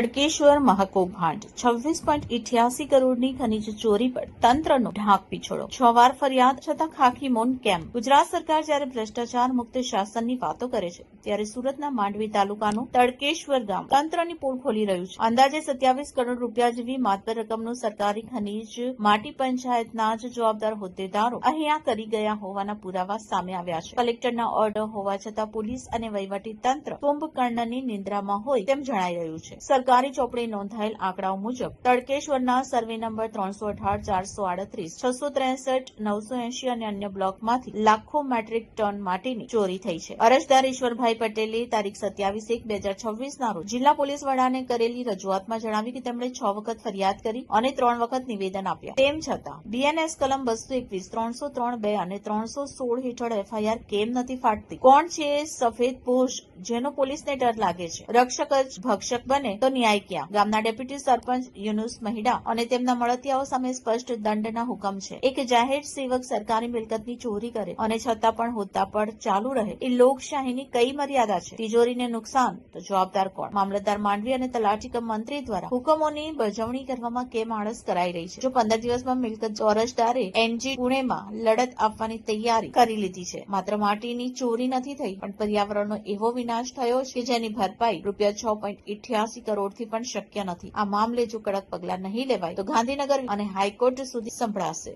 તડકેશ્વર મહાકૌભાંડ 26.88 કરોડની ખનીજ ચોરી પર તંત્રનો ઢાંક પીછોડો 6 વાર ફરિયાદ છતાં ખાખી મૌન કેમ? ગુજરાત સરકાર જ્યારે ભ્રષ્ટાચાર મુક્ત શાસનની વાતો કરે છે ત્યારે સુરતના માંડવી તાલુકાનું તડકેશ્વર ગામ તંત્રની પોલ ખોલી રહ્યું છે। અંદાજે 27 કરોડ રૂપિયા જેવી માતબર રકમનું સરકારી ખનીજ માટી પંચાયતના જ જવાબદાર હોદ્દેદારો અહીંયા કરી ગયા હોવાના પુરાવા સામે આવ્યા છે। કલેક્ટરના ઓર્ડર હોવા છતાં પોલીસ અને વહીવટી તંત્ર કુંભકર્ણની નિંદ્રામાં હોય તેમ જણાઈ રહ્યું છે। સરકારી ચોપડે નોંધાયેલ આંકડાઓ મુજબ તડકેશ્વરના સર્વે નંબર 318, 438, 663, 980 અને અન્ય બ્લોકમાંથી લાખો મેટ્રિક ટન માટીની ચોરી થઈ છે। અરજદાર ઈશ્વરભાઈ પટેલે તારીખ 27/1/2026 ના રોજ જિલ્લા પોલીસ વડાને કરેલી રજૂઆતમાં જણાવ્યું કે તેમણે 6 વખત ફરિયાદ કરી અને 3 વખત નિવેદન આપ્યા, તેમ છતાં બીએનએસ કલમ 221, 303(2) અને 316 હેઠળ એફઆઈઆર કેમ નથી ફાટતી? કોણ છે સફેદપોશ જેનો પોલીસને ડર લાગે છે? રક્ષક જ ભક્ષક બને તો ન્યાય ક્યાં? ગામના ડેપ્યુટી સરપંચ યુનુસ મહિડા અને તેમના મળતિયાઓ સામે સ્પષ્ટ દંડના હુકમ છે। એક જાહેર સેવક સરકારી મિલકતની ચોરી કરે અને છતાં પણ હોદ્દા પર ચાલુ રહે એ લોકશાહીની કઈ મર્યાદા છે? તિજોરીને નુકસાન તો જવાબદાર કોણ? મામલતદાર માંડવી અને તલાટી કમ મંત્રી દ્વારા હુકમોની બજવણી કરવામાં કેમ આળસ કરાઈ રહી છે? જો 15 દિવસમાં મિલકત અરજદારે એનજી પુણેમાં લડત આપવાની તૈયારી કરી લીધી છે। માત્ર માટીની ચોરી નથી થઈ પણ પર્યાવરણનો એવો વિનાશ થયો છે કે જેની ભરપાઈ ₹6.88 કરોડથી પણ શક્ય નથી। આ મામલે જો કડક પગલાં નહીં લેવાય તો ગાંધીનગર અને હાઈકોર્ટ સુધી સંભળાશે।